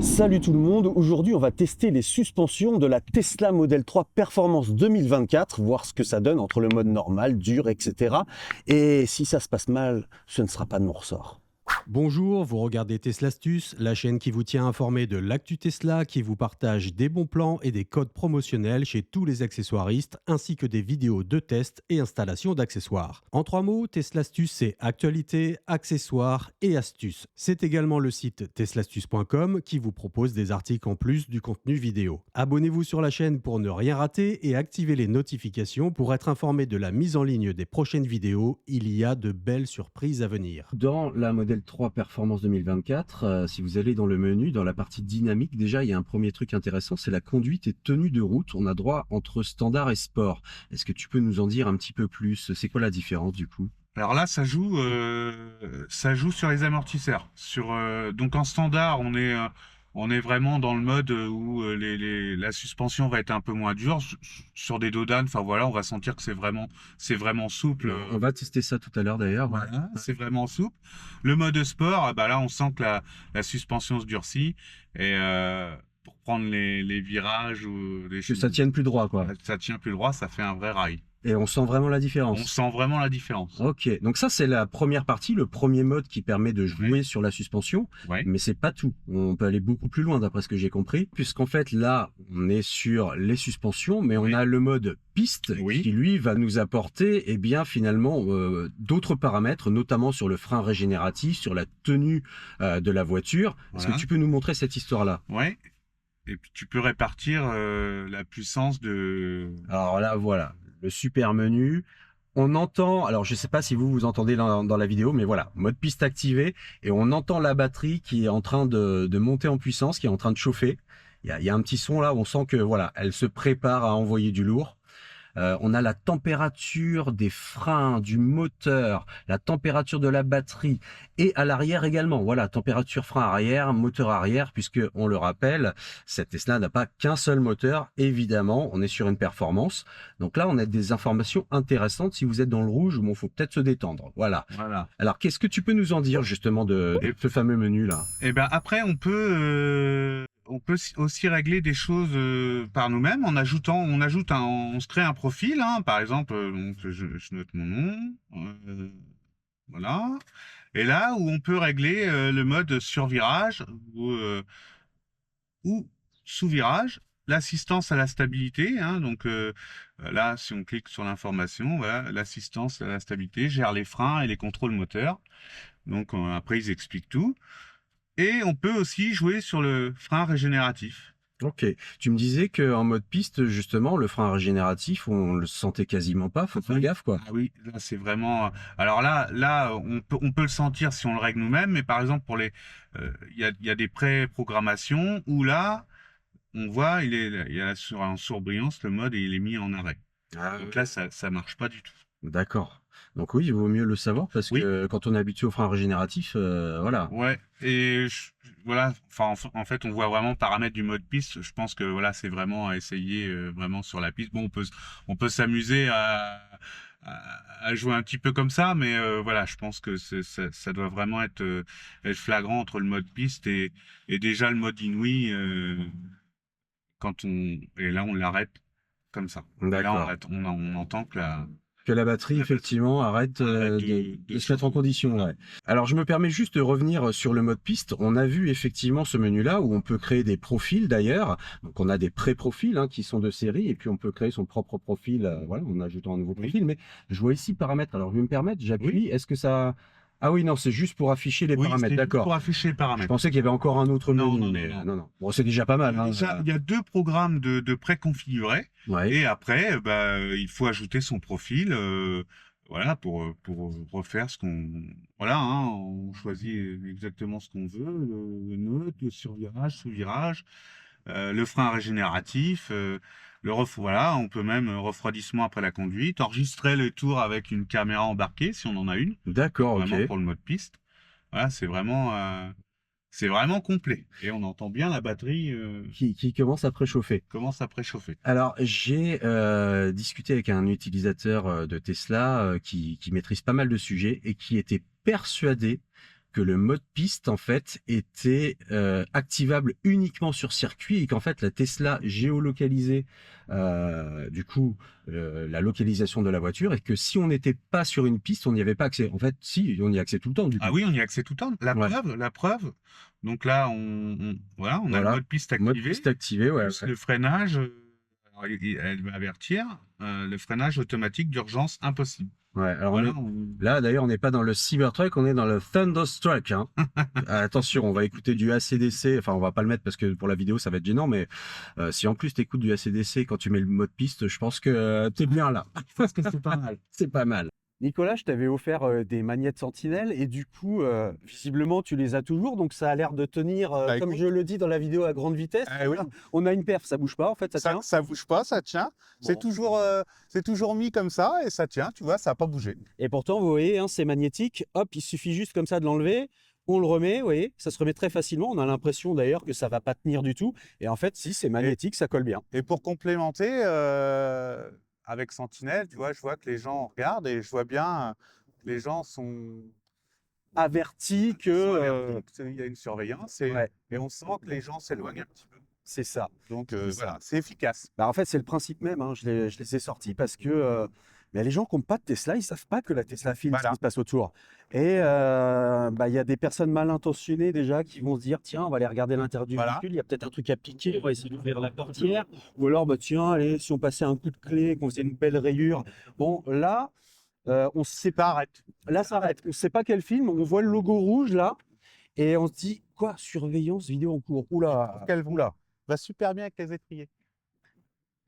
Salut tout le monde, aujourd'hui on va tester les suspensions de la Tesla Model 3 Performance 2024, voir ce que ça donne entre le mode normal, dur, etc. Et si ça se passe mal, ce ne sera pas de mon ressort. Bonjour, vous regardez Tesla Astuce, la chaîne qui vous tient informé de l'actu Tesla, qui vous partage des bons plans et des codes promotionnels chez tous les accessoiristes, ainsi que des vidéos de tests et installation d'accessoires. En 3 mots, Tesla Astuce, c'est actualité, accessoires et astuces. C'est également le site teslastuce.com qui vous propose des articles en plus du contenu vidéo. Abonnez-vous sur la chaîne pour ne rien rater et activez les notifications pour être informé de la mise en ligne des prochaines vidéos. Il y a de belles surprises à venir. Dans la Model 3 Performance 2024, si vous allez dans le menu, dans la partie dynamique, déjà, il y a un premier truc intéressant, c'est la conduite et tenue de route. On a droit entre standard et sport. Est-ce que tu peux nous en dire un petit peu plus? C'est quoi la différence du coup? Alors là, ça joue sur les amortisseurs. Donc en standard, on est vraiment dans le mode où la suspension va être un peu moins dure sur des dodanes. Enfin voilà, on va sentir que c'est vraiment souple. On va tester ça tout à l'heure d'ailleurs. Voilà, c'est vraiment souple. Le mode sport, bah là, on sent que la suspension se durcit et pour prendre les virages ou les Que choses, ça tienne plus droit, quoi. ça tient plus droit, ça fait un vrai rail. Et on sent vraiment la On différence. sent vraiment la différence. Ok, donc ça c'est la première partie, le premier mode qui permet de jouer sur la suspension, Ouais. mais c'est pas tout. On peut aller beaucoup plus loin d'après ce que j'ai compris, puisqu'en fait là on est sur les suspensions, mais on Oui. a le mode piste Oui. qui lui va nous apporter eh bien finalement d'autres paramètres, notamment sur le frein régénératif, sur la tenue de la voiture. Est-ce que Voilà. tu peux nous montrer cette histoire-là? Ouais. Et puis tu peux répartir la puissance de. Alors là voilà, le super menu. On entend, alors je ne sais pas si vous entendez dans la vidéo, mais voilà, mode piste activé, et on entend la batterie qui est en train de monter en puissance, qui est en train de chauffer. Il y a un petit son là, on sent que voilà, elle se prépare à envoyer du lourd. On a la température des freins, du moteur, la température de la batterie et à l'arrière également. Voilà, température frein arrière, moteur arrière, puisque on le rappelle, cette Tesla n'a pas qu'un seul moteur. Évidemment, on est sur une performance. Donc là, on a des informations intéressantes. Si vous êtes dans le rouge, bon, faut peut-être se détendre. Voilà. Voilà. Alors, qu'est-ce que tu peux nous en dire justement de ce fameux menu là? Et ben après, on peut aussi régler des choses par nous-mêmes en ajoutant, on se crée un profil, hein, par exemple, donc je note mon nom, voilà. Et là où on peut régler le mode survirage ou sous-virage, l'assistance à la stabilité, hein, donc là, si on clique sur l'information, voilà, l'assistance à la stabilité gère les freins et les contrôles moteurs. Donc après, ils expliquent tout. Et on peut aussi jouer sur le frein régénératif. Ok. Tu me disais qu'en mode piste, justement, le frein régénératif, on le sentait quasiment pas. Faut faire gaffe, quoi. Ah oui, là c'est vraiment. Alors là, on peut le sentir si on le règle nous-mêmes, mais par exemple pour il y a des pré-programmations où là, on voit, il y a sur un surbrillance le mode et il est mis en arrêt. Ah, Donc là, ça marche pas du tout. d'accord. Donc oui, il vaut mieux le savoir parce Oui. que quand on est habitué au frein régénératif, voilà. Ouais. Voilà. Enfin, en fait, on voit vraiment paramètres du mode piste. Je pense que voilà, c'est vraiment à essayer vraiment sur la piste. Bon, on peut s'amuser à jouer un petit peu comme ça, mais voilà, je pense que ça doit vraiment être flagrant entre le mode piste et déjà le mode inouï et là on l'arrête comme ça. Et là D'accord. on entend que Que la batterie, la effectivement, arrête arrête de se mettre en condition. Ouais. Alors, je me permets juste de revenir sur le mode piste. On a vu effectivement ce menu-là où on peut créer des profils d'ailleurs. Donc, on a des pré-profils qui sont de série et puis on peut créer son propre profil voilà, en ajoutant un nouveau profil. Mais je vois ici paramètres. Alors, je vais me permettre, j'appuie. Oui. Est-ce que ça... Ah oui, non, c'est juste pour afficher les Oui, paramètres. c'est juste D'accord. pour afficher les Je paramètres. pensais qu'il y avait encore un autre Non, menu, non, mais non. non. Bon, c'est déjà pas mal. Hein. Déjà, il y a 2 programmes de préconfigurés Ouais. et après, bah, il faut ajouter son profil, voilà, pour refaire ce qu'on, voilà, hein, on choisit exactement ce qu'on veut, le neutre, le survirage, sous-virage, le frein régénératif, voilà, on peut même refroidissement après la conduite, enregistrer le tour avec une caméra embarquée si on en a une, D'accord, vraiment ok. pour le mode piste. Voilà, c'est vraiment complet. Et on entend bien la batterie Qui commence à préchauffer. commence à préchauffer. Alors, j'ai discuté avec un utilisateur de Tesla qui maîtrise pas mal de sujets et qui était persuadé que le mode piste en fait était activable uniquement sur circuit et qu'en fait la Tesla géolocalisait du coup la localisation de la voiture et que si on n'était pas sur une piste, on n'y avait pas accès. En fait, si, on y a accès tout le temps du coup. Ah oui, on y a accès tout le temps. Ouais. La preuve. Donc là, voilà, on a le mode piste Mode activé. piste activé, ouais. Plus le freinage, alors, elle va avertir, le freinage automatique d'urgence impossible. Ouais, alors Voilà, là d'ailleurs on n'est pas dans le Cybertruck, on est dans le Thunderstruck. Hein. Attention, on va écouter du AC/DC, enfin on va pas le mettre parce que pour la vidéo ça va être gênant, mais si en plus tu écoutes du AC/DC quand tu mets le mode piste, je pense que t'es bien là. parce que c'est pas mal. C'est pas mal. Nicolas, je t'avais offert des magnettes Sentinelle et du coup, visiblement, tu les as toujours. Donc, ça a l'air de tenir, Bah, comme écoute. je le dis dans la vidéo, à grande vitesse. Oui. Voilà. On a une perf, ça bouge pas en fait, ça tient. Ça bouge pas, ça tient. Bon. C'est toujours mis comme ça et ça tient, tu vois, ça n'a pas bougé. Et pourtant, vous voyez, hein, c'est magnétique. Hop, il suffit juste comme ça de l'enlever. On le remet, vous voyez, ça se remet très facilement. On a l'impression d'ailleurs que ça va pas tenir du tout. Et en fait, si, c'est magnétique, ça colle bien. Et pour complémenter, avec Sentinelle, tu vois, je vois que les gens regardent et je vois bien, les gens sont Averti que il y a une surveillance et, ouais, et on sent que les gens s'éloignent un petit peu. c'est ça. Donc C'est ça. voilà, c'est efficace. Bah, en fait, c'est le principe même. Hein. Je les ai sortis parce que mais les gens qui n'ont pas de Tesla, ils ne savent pas que la Tesla filme ce Voilà. qui se passe autour. Et bah, il y a des personnes mal intentionnées déjà qui vont se dire tiens, on va aller regarder l'intérieur du Voilà. véhicule, il y a peut-être un truc à piquer, on va essayer d'ouvrir la portière. Ou alors, bah, tiens, allez, si on passait un coup de clé, qu'on faisait une belle rayure. Bon, là, on se sépare. Là, ça arrête. On ne sait pas quel film, on voit le logo rouge là, et on se dit quoi, surveillance vidéo en cours. Oula, oula. Va super bien avec les étriers.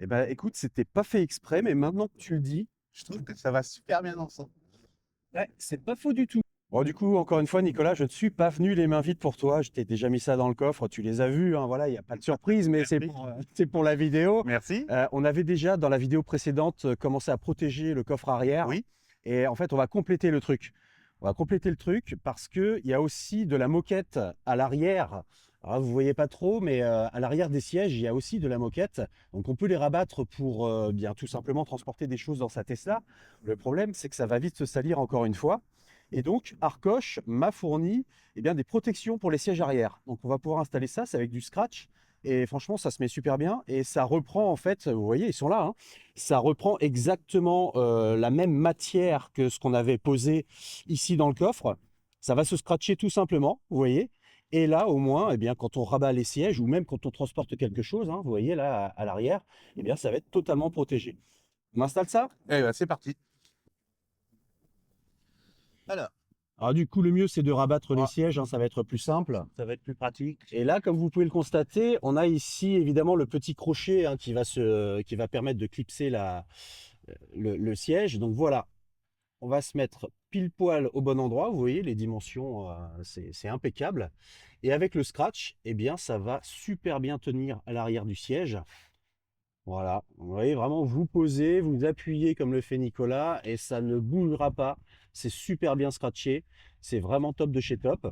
Eh ben, écoute, c'était pas fait exprès, mais maintenant que tu le dis, Je trouve que ça va super bien ensemble. ouais, c'est pas faux du tout. Bon, du coup, encore une fois, Nicolas, je ne suis pas venu les mains vides pour toi. Je t'ai déjà mis ça dans le coffre, tu les as vus. Hein, voilà, il n'y a pas de surprise, mais Merci. c'est pour la vidéo. Merci. On avait déjà, dans la vidéo précédente, commencé à protéger le coffre arrière. Oui. Et en fait, on va compléter le truc. On va compléter le truc parce qu'il y a aussi de la moquette à l'arrière. Alors, vous ne voyez pas trop, mais à l'arrière des sièges, il y a aussi de la moquette. Donc, on peut les rabattre pour bien tout simplement transporter des choses dans sa Tesla. Le problème, c'est que ça va vite se salir encore une fois. Et donc, Arcoche m'a fourni bien, des protections pour les sièges arrière. Donc, on va pouvoir installer ça, c'est avec du scratch. Et franchement, ça se met super bien. Et ça reprend, en fait, vous voyez, ils sont là. Hein, ça reprend exactement la même matière que ce qu'on avait posé ici dans le coffre. Ça va se scratcher tout simplement, vous voyez. Et là, au moins, eh bien, quand on rabat les sièges ou même quand on transporte quelque chose, hein, vous voyez là à l'arrière, eh bien, ça va être totalement protégé. On installe ça? Eh ben, c'est parti. Alors du coup, le mieux, c'est de rabattre les Ouais. sièges, hein, ça va être plus simple. Ça va être plus pratique. Et là, comme vous pouvez le constater, on a ici évidemment le petit crochet hein, qui va permettre de clipser le siège. Donc voilà, on va se mettre pile poil au bon endroit. Vous voyez, les dimensions, c'est impeccable. Et avec le scratch, eh bien, ça va super bien tenir à l'arrière du siège. Voilà, vous voyez, vraiment, vous posez, vous appuyez comme le fait Nicolas et ça ne bougera pas. C'est super bien scratché. C'est vraiment top de chez top.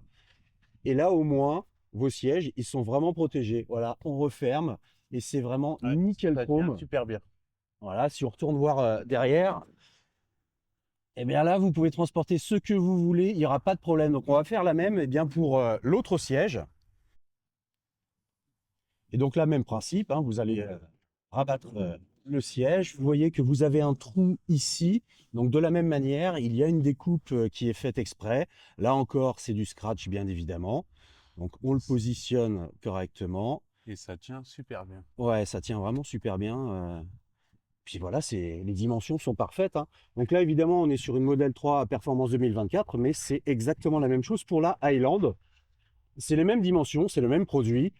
Et là, au moins, vos sièges, ils sont vraiment protégés. Voilà, on referme et c'est vraiment Ouais, nickel Ça chrome. tient super bien. Voilà, si on retourne voir derrière, eh bien là, vous pouvez transporter ce que vous voulez, il n'y aura pas de problème. Donc, on va faire la même eh bien, pour l'autre siège. Et donc là, même principe, hein, vous allez rabattre le siège. Vous voyez que vous avez un trou ici. Donc de la même manière, il y a une découpe qui est faite exprès. Là encore, c'est du scratch, bien évidemment. Donc on le positionne correctement. Et ça tient super bien. Ouais, ça tient vraiment super bien. Puis voilà, les dimensions sont parfaites. Hein. Donc là, évidemment, on est sur une Model 3 Performance 2024, mais c'est exactement la même chose pour la Highland. C'est les mêmes dimensions, c'est le même produit.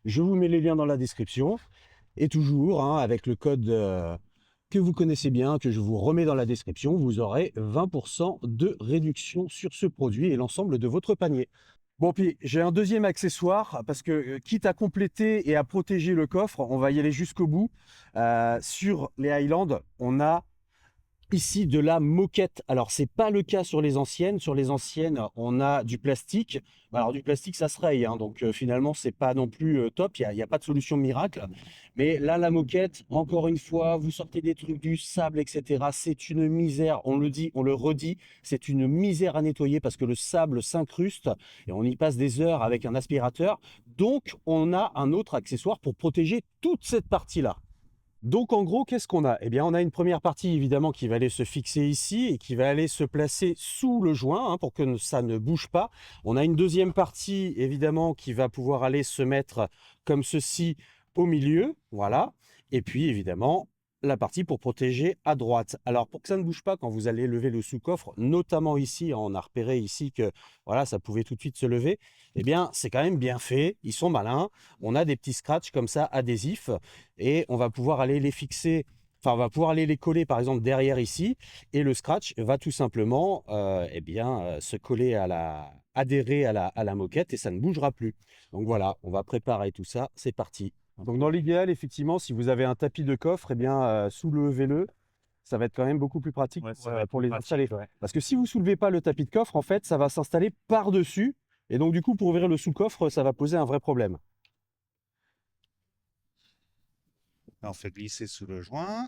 Je vous mets les liens dans la description. Et toujours, hein, avec le code que vous connaissez bien, que je vous remets dans la description, vous aurez 20% de réduction sur ce produit et l'ensemble de votre panier. Bon, puis j'ai un deuxième accessoire parce que quitte à compléter et à protéger le coffre, on va y aller jusqu'au bout. Sur les Highland, on a ici de la moquette. Alors, c'est pas le cas sur les anciennes. Sur les anciennes, on a du plastique. Alors, du plastique, ça se raye, hein, donc finalement, c'est pas non plus top. Il y a pas de solution miracle. Mais là, la moquette, encore une fois, vous sortez des trucs, du sable, etc. C'est une misère. On le dit, on le redit, c'est une misère à nettoyer parce que le sable s'incruste et on y passe des heures avec un aspirateur. Donc, on a un autre accessoire pour protéger toute cette partie-là. Donc en gros, qu'est-ce qu'on a? Eh bien, on a une première partie évidemment qui va aller se fixer ici et qui va aller se placer sous le joint, hein, pour que ça ne bouge pas. On a une deuxième partie évidemment qui va pouvoir aller se mettre comme ceci au milieu, voilà. Et puis évidemment la partie pour protéger à droite. Alors pour que ça ne bouge pas quand vous allez lever le sous-coffre, notamment ici, hein, on a repéré ici que voilà, ça pouvait tout de suite se lever. Eh bien, c'est quand même bien fait. Ils sont malins. On a des petits scratchs comme ça adhésifs et on va pouvoir aller les fixer, enfin on va pouvoir aller les coller par exemple derrière ici et le scratch va tout simplement se coller adhérer à la moquette et ça ne bougera plus. Donc voilà, on va préparer tout ça, c'est parti. Donc dans l'idéal, effectivement, si vous avez un tapis de coffre, soulevez-le. Ça va être quand même beaucoup plus pratique pour les installer. Ouais. Parce que si vous ne soulevez pas le tapis de coffre, en fait, ça va s'installer par-dessus. Et donc, du coup, pour ouvrir le sous-coffre, ça va poser un vrai problème. Là, on fait glisser sous le joint.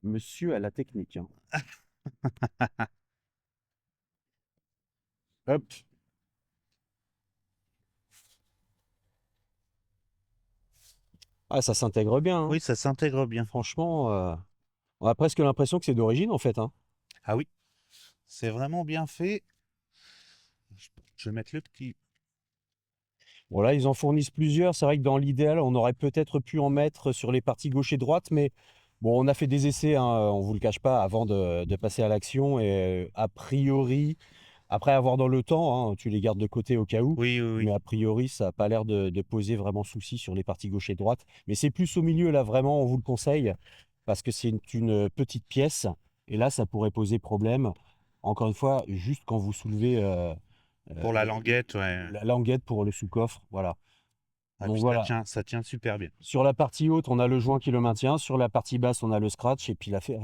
Monsieur a la technique, hein. Hop. Ah, ça s'intègre bien, hein. Oui, ça s'intègre bien. Franchement, on a presque l'impression que c'est d'origine, en fait, hein. Ah oui, c'est vraiment bien fait. Je vais mettre le petit. Bon, là, ils en fournissent plusieurs. C'est vrai que dans l'idéal, on aurait peut-être pu en mettre sur les parties gauche et droite, mais bon, on a fait des essais, hein, on ne vous le cache pas, avant de passer à l'action. Et a priori, après avoir dans le temps, hein, tu les gardes de côté au cas où. Oui, oui, oui. Mais a priori, ça n'a pas l'air de poser vraiment souci sur les parties gauche et droite. Mais c'est plus au milieu, là, vraiment, on vous le conseille, parce que c'est une petite pièce. Et là, ça pourrait poser problème. Encore une fois, juste quand vous soulevez Pour la languette, ouais. la languette pour le sous-coffre. Voilà. Ah, Donc puis voilà. ça tient super bien. Sur la partie haute, on a le joint qui le maintient. Sur la partie basse, on a le scratch et puis l'affaire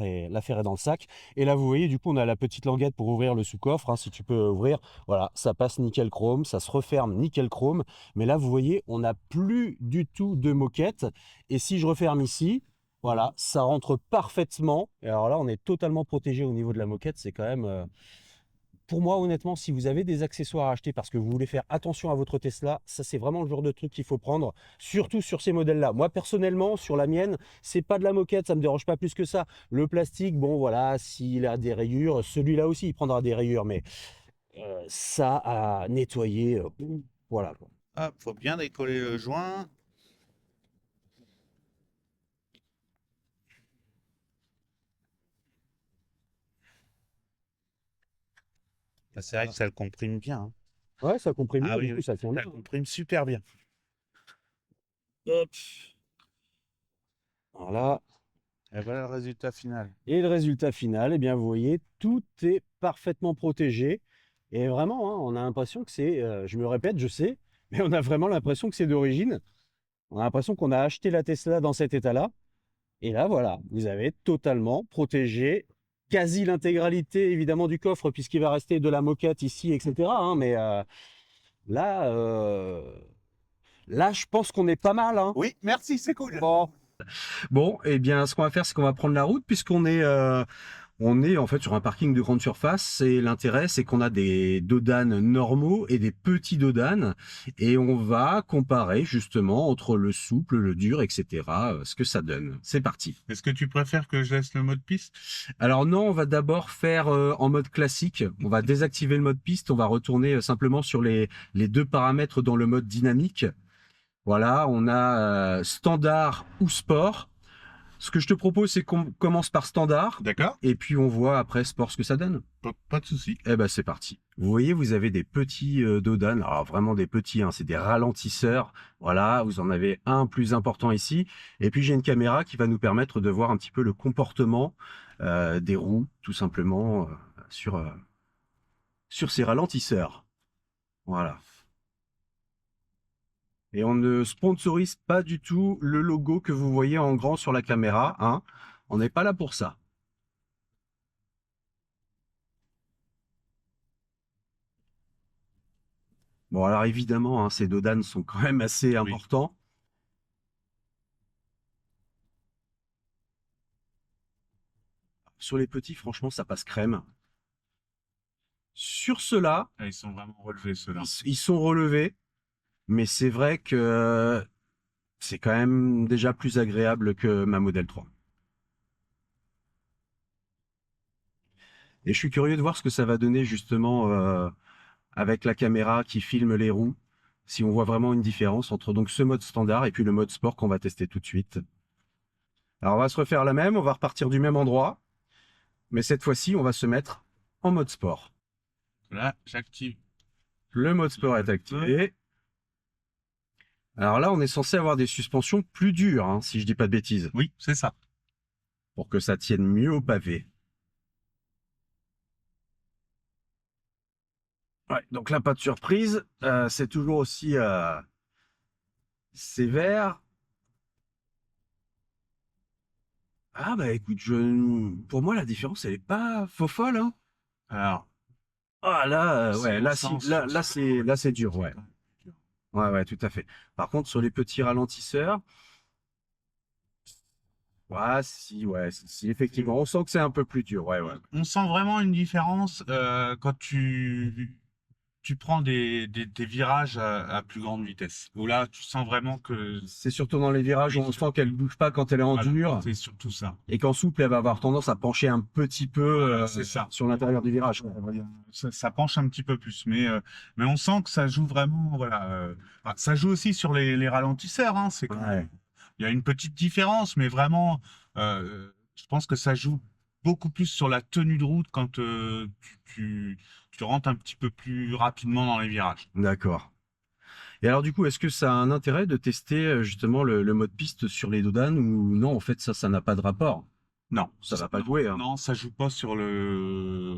est dans le sac. Et là, vous voyez, du coup, on a la petite languette pour ouvrir le sous-coffre, hein, si tu peux ouvrir. Voilà, ça passe nickel chrome, ça se referme nickel chrome. Mais là, vous voyez, on n'a plus du tout de moquette. Et si je referme ici, voilà, ça rentre parfaitement. Et alors là, on est totalement protégé au niveau de la moquette. C'est quand même... Pour moi, honnêtement, si vous avez des accessoires à acheter parce que vous voulez faire attention à votre Tesla, ça c'est vraiment le genre de truc qu'il faut prendre, surtout sur ces modèles-là. Moi, personnellement, sur la mienne, c'est pas de la moquette, ça me dérange pas plus que ça. Le plastique, bon voilà, s'il a des rayures, celui-là aussi, il prendra des rayures, mais ça à nettoyer, voilà, quoi. Hop, faut bien décoller le joint. Ah, c'est vrai que ça le comprime bien, hein. Ouais, ça comprime bien, Ah du oui, coup, oui, ça tient ça bien. comprime super bien. Hop. Voilà. Et voilà le résultat final. Et le résultat final, eh bien, vous voyez, tout est parfaitement protégé. Et vraiment, hein, on a l'impression que c'est, je me répète, je sais, mais on a vraiment l'impression que c'est d'origine. On a l'impression qu'on a acheté la Tesla dans cet état-là. Et là, voilà, vous avez totalement protégé quasi l'intégralité, évidemment, du coffre, puisqu'il va rester de la moquette ici, etc., hein, mais là, là, je pense qu'on est pas mal, hein. Oui, merci, c'est cool. Bon, Bon, eh bien, ce qu'on va faire, c'est qu'on va prendre la route on est en fait sur un parking de grande surface. Et l'intérêt, c'est qu'on a des dodanes normaux et des petits dodanes, et on va comparer justement entre le souple, le dur, etc. Ce que ça donne. C'est parti. Est-ce que tu préfères que je laisse le mode piste? Alors non, on va d'abord faire en mode classique. On va désactiver le mode piste. On va retourner simplement sur les deux paramètres dans le mode dynamique. Voilà, on a standard ou sport. Ce que je te propose, c'est qu'on commence par standard. D'accord? Et puis on voit après sport ce que ça donne. Pas de souci. Eh ben c'est parti. Vous voyez, vous avez des petits dodanes. Alors vraiment des petits, hein, c'est des ralentisseurs. Voilà, vous en avez un plus important ici. Et puis j'ai une caméra qui va nous permettre de voir un petit peu le comportement des roues, tout simplement, sur ces ralentisseurs. Voilà. Et on ne sponsorise pas du tout le logo que vous voyez en grand sur la caméra, hein. On n'est pas là pour ça. Bon, alors évidemment, hein, ces dodanes sont quand même assez importants. Sur les petits, franchement, ça passe crème. Sur ceux-là, Ah, ils sont vraiment relevés, ceux-là. ils sont relevés, mais c'est vrai que c'est quand même déjà plus agréable que ma Model 3. Et je suis curieux de voir ce que ça va donner justement avec la caméra qui filme les roues, si on voit vraiment une différence entre donc ce mode standard et puis le mode sport qu'on va tester tout de suite. Alors on va se refaire la même, on va repartir du même endroit, mais cette fois-ci on va se mettre en mode sport. Là, j'active. Le mode sport est activé. Alors là, on est censé avoir des suspensions plus dures, hein, si je dis pas de bêtises, Oui, c'est ça. pour que ça tienne mieux au pavé. Ouais, donc là, pas de surprise. C'est toujours aussi sévère. Ah bah écoute, pour moi, la différence, elle est pas faux folle, hein. Alors, Ah là, si ouais, on là, sent là, c'est dur, ouais. Ouais, ouais, tout à fait. Par contre, sur les petits ralentisseurs, ouais, si, effectivement, on sent que c'est un peu plus dur, ouais, ouais. on sent vraiment une différence quand tu prends des virages à plus grande vitesse. Où là, tu sens vraiment que C'est surtout dans les virages où on sent qu'elle bouge pas quand elle est en voilà, dur, c'est surtout ça. et qu'en souple, elle va avoir tendance à pencher un petit peu Voilà, c'est ça. sur l'intérieur du virage. Ça penche un petit peu plus, mais on sent que ça joue vraiment. Voilà, enfin, ça joue aussi sur les ralentisseurs. Hein, Ouais, il y a une petite différence, mais vraiment, je pense que ça joue beaucoup plus sur la tenue de route quand tu rentres un petit peu plus rapidement dans les virages. d'accord. Et alors du coup, est-ce que ça a un intérêt de tester justement le mode piste sur les dodanes ou non, en fait, ça n'a pas de rapport? Non, Ça va pas jouer, hein. non, ça joue pas sur le.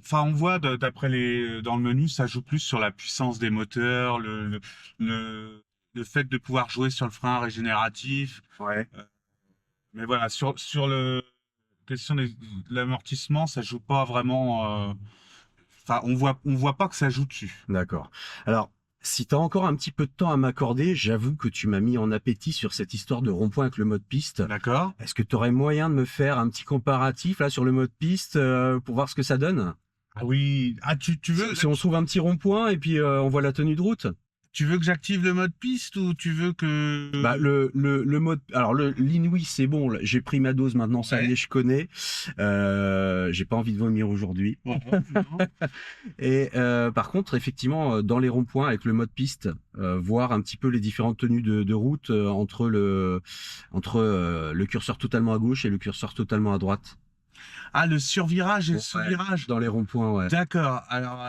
Enfin, on voit d'après dans le menu, ça joue plus sur la puissance des moteurs, le fait de pouvoir jouer sur le frein régénératif. Ouais. Mais voilà, sur le question de l'amortissement, ça joue pas vraiment. Enfin, on voit pas que ça joue dessus. D'accord. Alors, si tu as encore un petit peu de temps à m'accorder, j'avoue que tu m'as mis en appétit sur cette histoire de rond-point avec le mode piste. D'accord? Est-ce que tu aurais moyen de me faire un petit comparatif là sur le mode piste pour voir ce que ça donne? Ah oui. Ah, tu veux, Si on trouve un petit rond-point et puis on voit la tenue de route? tu veux que j'active le mode piste ou tu veux que. Bah, le mode, alors l'inouï, c'est bon, là, j'ai pris ma dose maintenant, ça y Ouais. est, je connais. J'ai pas envie de vomir aujourd'hui. Non. Et par contre, effectivement, dans les ronds-points avec le mode piste, voir un petit peu les différentes tenues de route entre le curseur totalement à gauche et le curseur totalement à droite. Ah, le survirage et le Ouais. sous-virage. Dans les ronds-points, ouais. D'accord. Alors,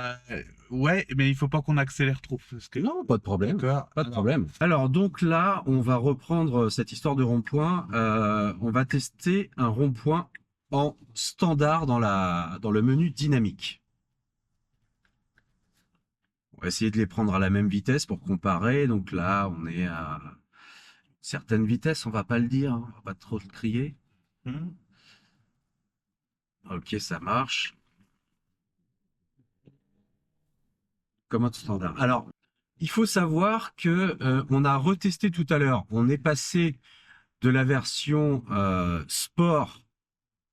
ouais, mais il faut pas qu'on accélère trop. Parce que. Non, pas de problème. D'accord. Pas de Alors, problème. Alors donc là, on va reprendre cette histoire de rond-point. On va tester un rond-point en standard dans le menu dynamique. On va essayer de les prendre à la même vitesse pour comparer. Donc là, on est à certaines vitesses, on va pas le dire, hein, on va pas trop le crier. hmm. Ok, ça marche. Commode standard. Alors, il faut savoir que on a retesté tout à l'heure. On est passé de la version sport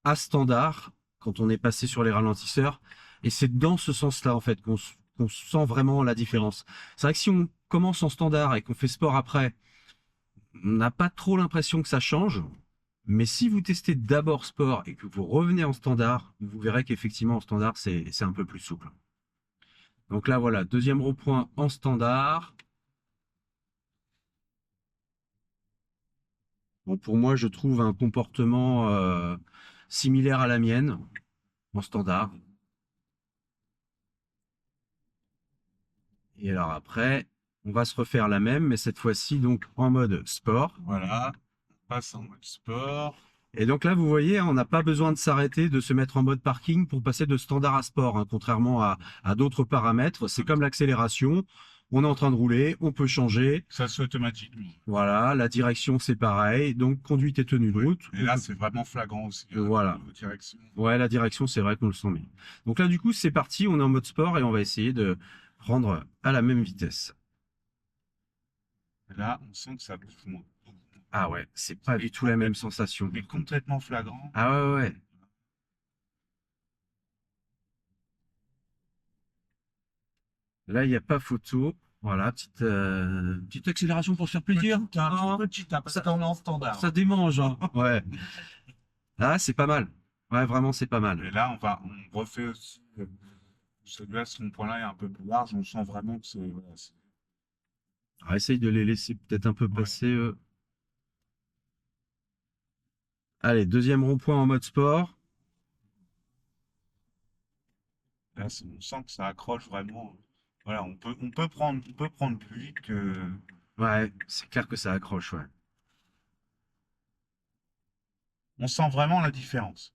à standard quand on est passé sur les ralentisseurs. Et c'est dans ce sens-là, en fait, qu'on sent vraiment la différence. C'est vrai que si on commence en standard et qu'on fait sport après, on n'a pas trop l'impression que ça change. Mais si vous testez d'abord sport et que vous revenez en standard, vous verrez qu'effectivement en standard, c'est un peu plus souple. Donc là, voilà, deuxième rond-point en standard. Bon, pour moi, je trouve un comportement similaire à la mienne en standard. Et alors après, on va se refaire la même, mais cette fois-ci donc en mode sport. Voilà. On passe en mode sport. Et donc là, vous voyez, hein, on n'a pas besoin de s'arrêter, de se mettre en mode parking pour passer de standard à sport, hein, contrairement à d'autres paramètres. C'est comme l'accélération. On est en train de rouler, on peut changer. Ça se fait automatiquement. Voilà, la direction, c'est pareil. Donc, conduite et tenue de route. Et là, c'est vraiment flagrant aussi. Voilà. Direction. Ouais, la direction, c'est vrai qu'on le sent bien. Donc là, du coup, c'est parti. On est en mode sport et on va essayer de prendre à la même vitesse. Là, on sent que ça bouge moins. Ah ouais, c'est pas du tout la même sensation. Mais complètement flagrant. Ah ouais. Là, il n'y a pas photo. Voilà, petite accélération pour se faire plaisir. Petit, parce Ça- qu'on est en standard. Ça démange, hein. Ouais. Ah, c'est pas mal. Ouais, vraiment, c'est pas Et mal. là, on refait aussi. Celui-là, ce point-là est un peu plus large. On sent vraiment que c'est. Voilà, Alors, essaye de les laisser peut-être un peu passer. Allez, deuxième rond-point en mode sport. là, on sent que ça accroche vraiment. Voilà, on peut prendre plus vite que. Ouais, c'est clair que ça accroche, ouais. On sent vraiment la différence.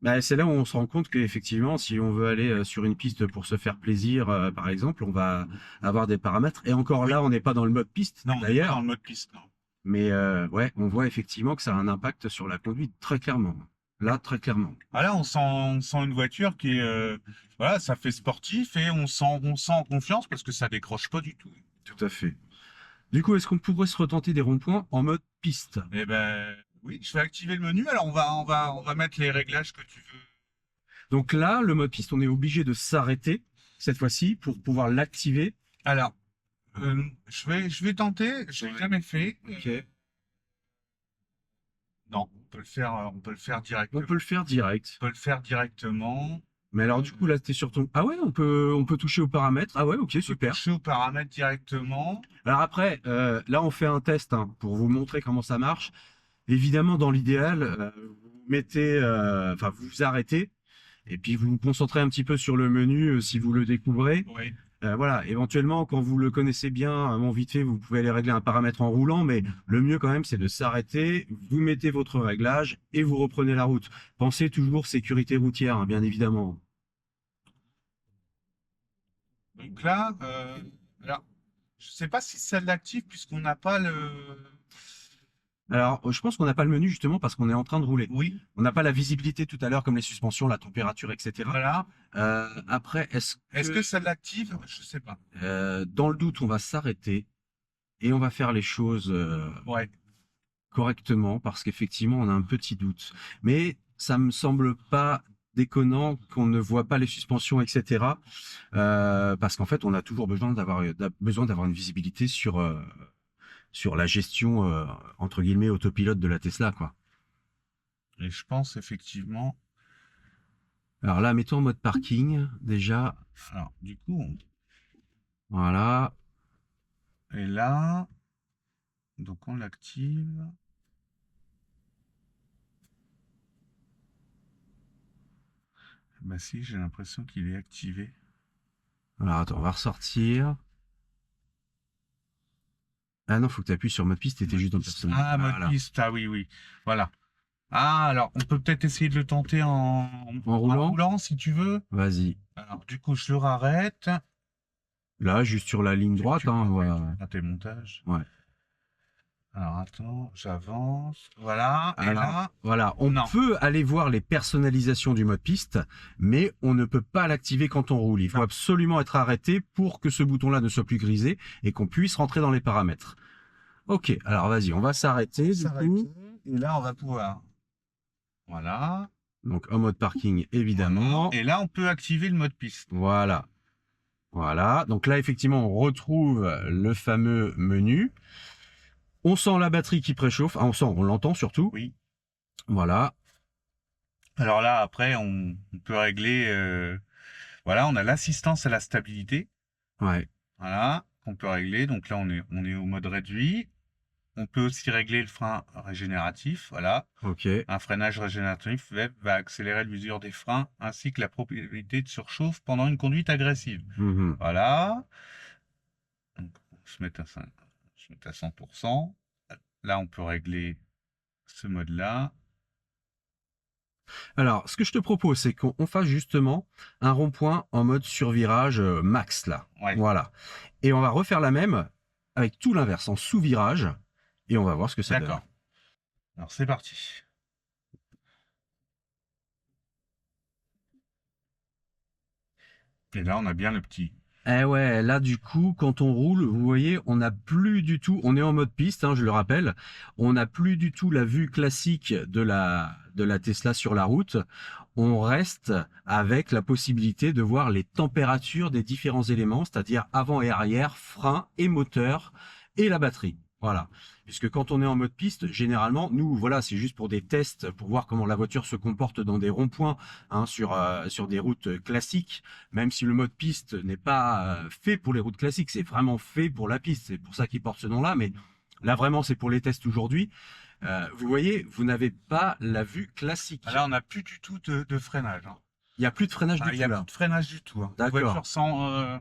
Bah, c'est là où on se rend compte qu'effectivement, si on veut aller sur une piste pour se faire plaisir, par exemple, on va avoir des paramètres. Et encore là, on n'est pas dans le mode piste, Non, on est pas d'ailleurs. dans le mode piste, non. Mais ouais, on voit effectivement que ça a un impact sur la conduite, très clairement. Là, très clairement. Ah là, on sent une voiture qui est. Voilà, ça fait sportif et on sent en confiance parce que ça décroche pas du tout. Tout à fait. Du coup, est-ce qu'on pourrait se retenter des ronds-points en mode piste? Eh ben, oui, je vais activer le menu. Alors, on va mettre les réglages que tu veux. Donc là, le mode piste, on est obligé de s'arrêter cette fois-ci pour pouvoir l'activer. Alors, je vais tenter. Je l'ai jamais fait. Ok. Non, on peut le faire directement. On peut le faire direct. On peut le faire directement. Mais alors, du coup, là, t'es sur ton. Ah ouais, on peut toucher aux paramètres. Ah ouais, ok, On peut super. toucher aux paramètres directement. Alors après, là, on fait un test hein, pour vous montrer comment ça marche. Évidemment, dans l'idéal, vous mettez, enfin, vous vous arrêtez et puis vous vous concentrez un petit peu sur le menu si vous le découvrez. Oui. Voilà, éventuellement, quand vous le connaissez bien, bon, vite fait, vous pouvez aller régler un paramètre en roulant, mais le mieux quand même, c'est de s'arrêter, vous mettez votre réglage et vous reprenez la route. Pensez toujours sécurité routière, hein, bien évidemment. Donc là, alors, je sais pas si ça l'active puisqu'on n'a pas le. Alors, je pense qu'on n'a pas le menu justement parce qu'on est en train de rouler. Oui, On n'a pas la visibilité tout à l'heure comme les suspensions, la température, etc. voilà. Après, Est-ce que ça l'active? Je sais pas. dans le doute, on va s'arrêter et on va faire les choses Ouais. correctement parce qu'effectivement, on a un petit doute. Mais ça me semble pas déconnant qu'on ne voit pas les suspensions, etc. Parce qu'en fait, on a toujours besoin d'avoir une visibilité sur la gestion entre guillemets autopilote de la Tesla, quoi. Et je pense effectivement. Alors là, mettons en mode parking déjà. Alors, du coup, Voilà. et là, donc on l'active. Bah si, j'ai l'impression qu'il est activé. Alors attends, on va ressortir. Ah non, faut que tu appuies sur mode piste, t'étais juste dans le personnage. Ah, mode Voilà. piste, ah oui, oui. Voilà. Ah, alors, on peut peut-être essayer de le tenter en roulant si tu veux. Vas-y. Alors, du coup, je le rarrête. Là, juste sur la ligne droite, hein, voilà. Tes montages. Ouais. Alors, attends, j'avance. Voilà. Et Alors, là, voilà, on non. peut aller voir les personnalisations du mode piste, mais on ne peut pas l'activer quand on roule. Il faut Non. absolument être arrêté pour que ce bouton-là ne soit plus grisé et qu'on puisse rentrer dans les paramètres. Ok, alors vas-y, on va s'arrêter du coup. Et là, on va pouvoir. Voilà. Donc en mode parking, évidemment. Et là, on peut activer le mode piste. Voilà. Voilà. Donc là, effectivement, on retrouve le fameux menu. On sent la batterie qui préchauffe. Ah, on l'entend surtout. Oui. Voilà. Alors là, après, on peut régler. Voilà, on a l'assistance à la stabilité. Ouais. Voilà, qu'on peut régler. Donc là, on est au mode réduit. On peut aussi régler le frein régénératif. Voilà. Ok. Un freinage régénératif va accélérer l'usure des freins ainsi que la probabilité de surchauffe pendant une conduite agressive. Mhm. Voilà. Donc, je mets à 100%. Là, on peut régler ce mode-là. Alors, ce que je te propose, c'est qu'on fasse justement un rond-point en mode survirage max, là. Ouais. Voilà. Et on va refaire la même avec tout l'inverse, en sous-virage. Et on va voir ce que ça donne. D'accord. Alors, c'est parti. Et là, on a bien le petit Eh ouais, là du coup, quand on roule, vous voyez, on n'a plus du tout, on est en mode piste, hein, je le rappelle, on n'a plus du tout la vue classique de la Tesla sur la route. On reste avec la possibilité de voir les températures des différents éléments, c'est-à-dire avant et arrière, frein et moteur et la batterie. Voilà. Puisque quand on est en mode piste, généralement, nous, voilà, c'est juste pour des tests, pour voir comment la voiture se comporte dans des ronds-points, hein, sur des routes classiques. Même si le mode piste n'est pas fait pour les routes classiques, c'est vraiment fait pour la piste. C'est pour ça qu'il porte ce nom-là. Mais là, vraiment, c'est pour les tests aujourd'hui. Vous voyez, vous n'avez pas la vue classique. Là, on n'a plus du tout de freinage. Hein. Il n'y a plus de freinage du Il tout n'y a là. plus de freinage du tout. Hein. La D'accord. voiture sans.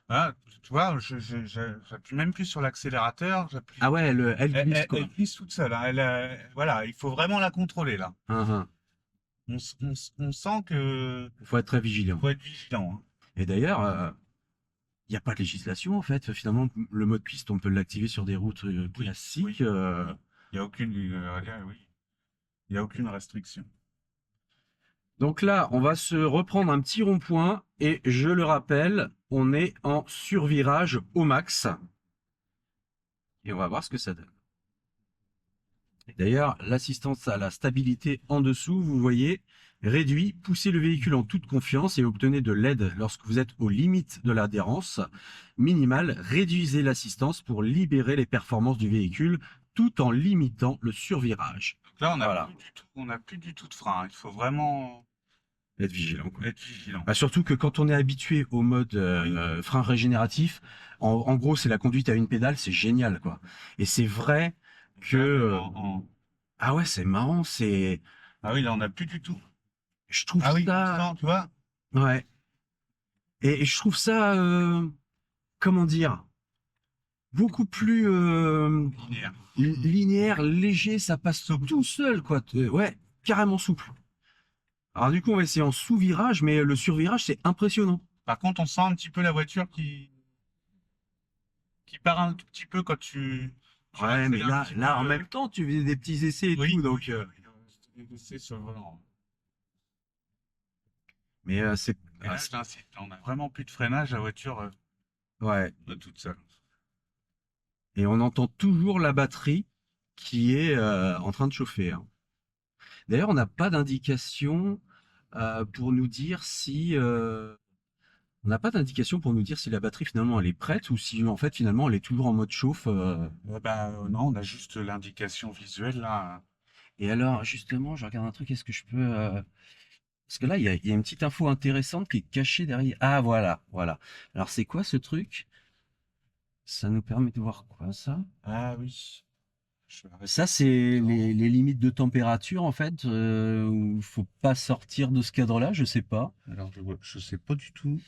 Voilà, tu vois, j'appuie même plus sur l'accélérateur. Ah ouais, elle glisse Elle, quoi. elle glisse toute seule. Hein. Voilà, il faut vraiment la contrôler là. On sent que Faut être très vigilant. faut être vigilant. Hein. Et d'ailleurs, il n'y a pas de législation en fait. Finalement, le mode piste, on peut l'activer sur des routes classiques. Il n'y a aucune, oui, il y a aucune restriction. Donc là, on va se reprendre un petit rond-point et je le rappelle, on est en survirage au max. Et on va voir ce que ça donne. D'ailleurs, l'assistance à la stabilité en dessous, vous voyez, réduit, poussez le véhicule en toute confiance et obtenez de l'aide lorsque vous êtes aux limites de l'adhérence minimale. Réduisez l'assistance pour libérer les performances du véhicule tout en limitant le survirage. Donc là, Voilà. on n'a plus du tout de frein. Hein. Il faut vraiment Être vigilant. Quoi. être vigilant. Bah, surtout que quand on est habitué au mode frein régénératif, en gros, c'est la conduite à une pédale, c'est génial, quoi. Et c'est vrai que ah ouais, c'est marrant, c'est. Ah oui, là, on n'a plus du tout. Je trouve Ah oui, ça. tu vois. Ouais. Et je trouve ça, comment dire, beaucoup plus Linéaire. linéaire, léger, ça passe tout seul, quoi. Ouais, carrément souple. Alors du coup, on va essayer en sous-virage, mais le survirage, c'est impressionnant. Par contre, on sent un petit peu la voiture qui part un tout petit peu quand tu Ouais, mais accélères un petit là, en peu. même temps, tu faisais des petits essais et tout, donc. C'est sur le volant. Mais c'est. Et là, j'insiste, on n'a vraiment plus de freinage, la voiture Ouais. toute seule. Et on entend toujours la batterie qui est en train de chauffer. Hein. D'ailleurs, on n'a pas d'indication pour nous dire si. On n'a pas d'indication pour nous dire si la batterie finalement elle est prête ou si en fait finalement elle est toujours en mode chauffe. Non, on a juste l'indication visuelle là. Et alors justement, je regarde un truc, est-ce que je peux. Parce que là, il y a une petite info intéressante qui est cachée derrière. Ah voilà, voilà. Alors c'est quoi ce truc? Ça nous permet de voir quoi ça? Ah oui. Je vais arrêter. Ça, c'est les limites de température, en fait, où il faut pas sortir de ce cadre-là, je sais pas. Alors, je sais pas du tout.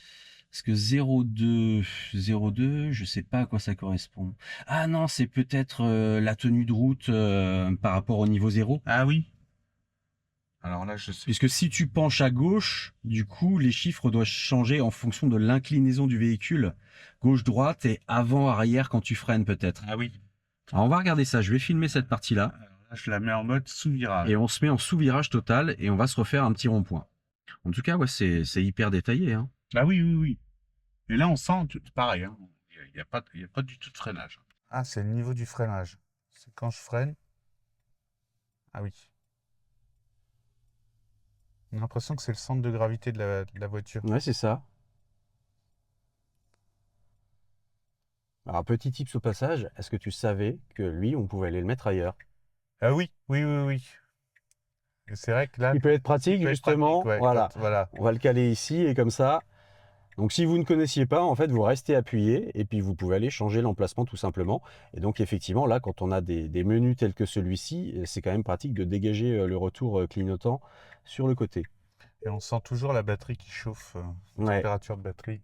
Parce que 0,2, je sais pas à quoi ça correspond. Ah non, c'est peut-être la tenue de route par rapport au niveau 0. Ah oui. Alors là, je sais. Puisque si tu penches à gauche, du coup, les chiffres doivent changer en fonction de l'inclinaison du véhicule. Gauche-droite et avant-arrière quand tu freines, peut-être. Ah oui. Alors, on va regarder ça. Je vais filmer cette partie-là. Alors là, je la mets en mode sous-virage. Et on se met en sous-virage total et on va se refaire un petit rond-point. En tout cas, ouais, c'est hyper détaillé. Hein. Ah oui, oui, oui. Et là, on sent pareil. Hein. Il n'y a pas du tout de freinage. Ah, c'est le niveau du freinage. C'est quand je freine. Ah oui. On a l'impression que c'est le centre de gravité de la voiture. Ouais, c'est ça. Alors, petit tips au passage, est-ce que tu savais que lui, on pouvait aller le mettre ailleurs? Ah oui, oui, oui, oui. Et c'est vrai que là, Il peut être pratique, il peut être justement. pratique, ouais, Voilà. voilà. On va le caler ici et comme ça. Donc, si vous ne connaissiez pas, en fait, vous restez appuyé et puis vous pouvez aller changer l'emplacement tout simplement. Et donc, effectivement, là, quand on a des menus tels que celui-ci, c'est quand même pratique de dégager le retour clignotant sur le côté. Et on sent toujours la batterie qui chauffe, Ouais. température de batterie.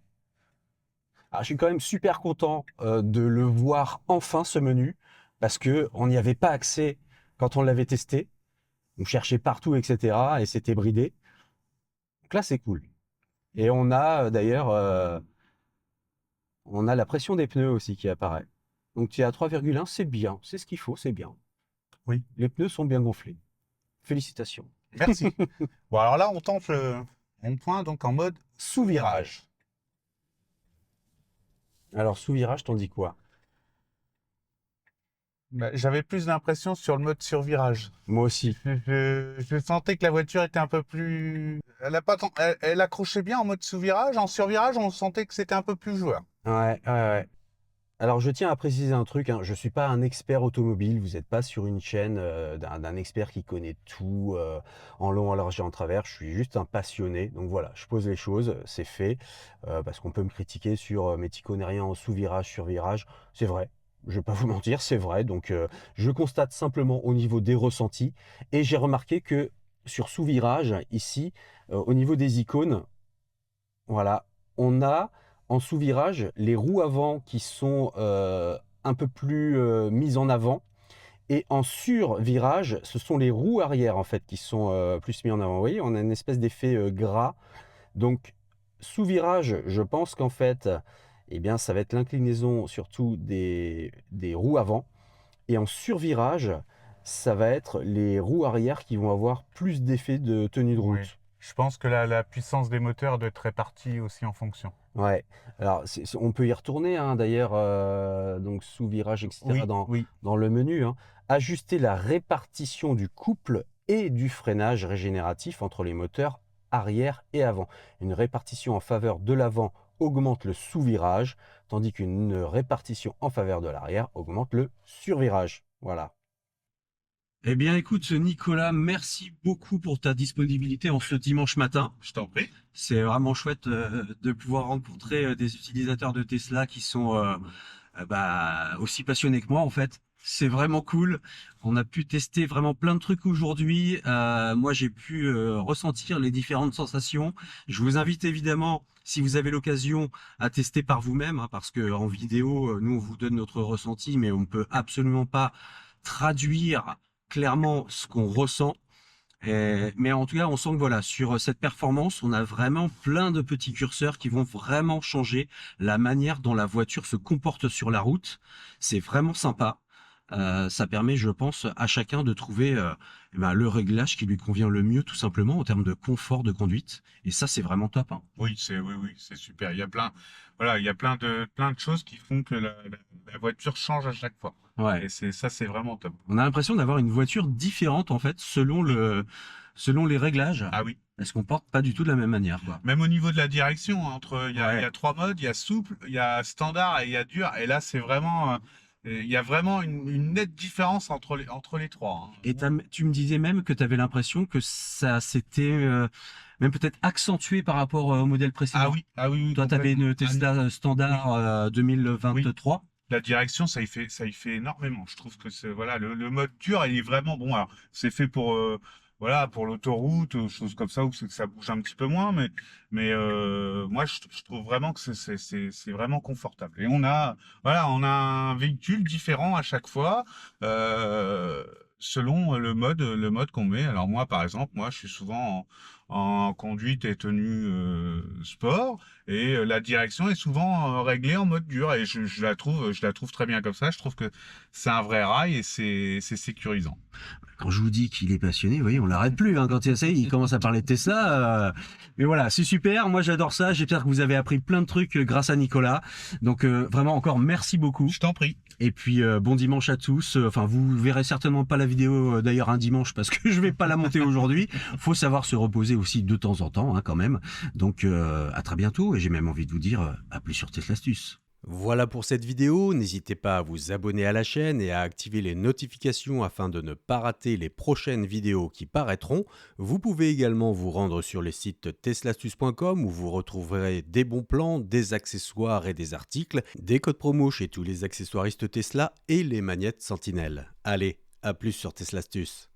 Alors, je suis quand même super content de le voir enfin, ce menu, parce qu'on n'y avait pas accès quand on l'avait testé. On cherchait partout, etc. et c'était bridé. Donc là, c'est cool. Et on a d'ailleurs on a la pression des pneus aussi qui apparaît. Donc tu es à 3,1, c'est bien, c'est ce qu'il faut, c'est bien. Oui. Les pneus sont bien gonflés. Félicitations. Merci. Bon, alors là, on tente le rond-point donc en mode Sous-virage. Alors, sous virage, t'en dis quoi? Bah, j'avais plus d'impression sur le mode survirage. Moi aussi. Je sentais que la voiture était un peu plus. Elle a pas tant... elle accrochait bien en mode sous-virage. En survirage, on sentait que c'était un peu plus joueur. Ouais, ouais, ouais. Alors, je tiens à préciser un truc, hein, je ne suis pas un expert automobile, vous n'êtes pas sur une chaîne d'un expert qui connaît tout en long, en large et en travers. Je suis juste un passionné. Donc voilà, je pose les choses, c'est fait. Parce qu'on peut me critiquer sur mais t'y connais rien en sous-virage, sur-virage. C'est vrai, je ne vais pas vous mentir, c'est vrai. Donc je constate simplement au niveau des ressentis. Et j'ai remarqué que sur sous-virage, ici, au niveau des icônes, voilà, on a en sous-virage les roues avant qui sont un peu plus mises en avant et en sur-virage, ce sont les roues arrière en fait qui sont plus mises en avant. Vous voyez, on a une espèce d'effet gras. Donc sous-virage, je pense qu'en fait, eh bien, ça va être l'inclinaison surtout des roues avant. Et en sur-virage, ça va être les roues arrière qui vont avoir plus d'effet de tenue de Oui. route. Je pense que la puissance des moteurs doit être répartie aussi en fonction. Ouais, alors on peut y retourner hein, d'ailleurs, donc sous virage, etc. Oui, dans, oui. dans le menu, hein. Ajuster la répartition du couple et du freinage régénératif entre les moteurs arrière et avant. Une répartition en faveur de l'avant augmente le sous-virage, tandis qu'une répartition en faveur de l'arrière augmente le sur-virage. Voilà. Eh bien, écoute, Nicolas, merci beaucoup pour ta disponibilité en ce dimanche matin. Je t'en prie. C'est vraiment chouette de pouvoir rencontrer des utilisateurs de Tesla qui sont aussi passionnés que moi, en fait. C'est vraiment cool. On a pu tester vraiment plein de trucs aujourd'hui. Moi, j'ai pu ressentir les différentes sensations. Je vous invite évidemment, si vous avez l'occasion, à tester par vous-même, hein, parce que en vidéo, nous, on vous donne notre ressenti, mais on ne peut absolument pas traduire clairement ce qu'on ressent. Mais en tout cas, on sent que voilà, sur cette performance, on a vraiment plein de petits curseurs qui vont vraiment changer la manière dont la voiture se comporte sur la route. C'est vraiment sympa. Ça permet, je pense, à chacun de trouver le réglage qui lui convient le mieux, tout simplement, en termes de confort de conduite. Et ça, c'est vraiment top, hein. Oui, c'est super. Il y a voilà, il y a plein de choses qui font que la voiture change à chaque fois. Ouais. Et c'est vraiment top. On a l'impression d'avoir une voiture différente, en fait, selon les réglages. Ah oui. Parce qu'on porte pas du tout de la même manière, quoi. Même au niveau de la direction, hein, il y Ouais. a 3 modes, il y a souple, il y a standard et il y a dur. Et là, c'est vraiment, il y a vraiment une nette différence entre les trois, hein. Et tu me disais même que tu avais l'impression que ça s'était même peut-être accentué par rapport au modèle précédent. Ah oui, Toi, tu avais complètement. une Tesla standard 2023. La direction, ça y fait énormément. Je trouve que voilà, le mode dur, il est vraiment bon. Alors, c'est fait pour, voilà, pour l'autoroute, choses comme ça, où ça bouge un petit peu moins, moi, je trouve vraiment que c'est vraiment confortable. Et voilà, on a un véhicule différent à chaque fois, selon le mode qu'on met. Alors moi, par exemple, je suis souvent en conduite et tenue sport. Et la direction est souvent réglée en mode dur et je la trouve très bien comme ça. Je trouve que c'est un vrai rail et c'est sécurisant. Quand je vous dis qu'il est passionné, vous voyez, on l'arrête plus, hein. Quand il commence à parler de Tesla. Mais voilà, c'est super. Moi, j'adore ça. J'espère que vous avez appris plein de trucs grâce à Nicolas. Donc, vraiment, encore merci beaucoup. Je t'en prie. Et puis, bon dimanche à tous. Enfin, vous verrez certainement pas la vidéo d'ailleurs un dimanche parce que je vais pas la monter aujourd'hui. Faut savoir se reposer aussi de temps en temps, hein, quand même. Donc, à très bientôt. Et j'ai même envie de vous dire à plus sur Tesla Astuce. Voilà pour cette vidéo, n'hésitez pas à vous abonner à la chaîne et à activer les notifications afin de ne pas rater les prochaines vidéos qui paraîtront. Vous pouvez également vous rendre sur le site teslastuce.com où vous retrouverez des bons plans, des accessoires et des articles, des codes promo chez tous les accessoiristes Tesla et les magnettes Sentinelle. Allez, à plus sur Tesla Astuce.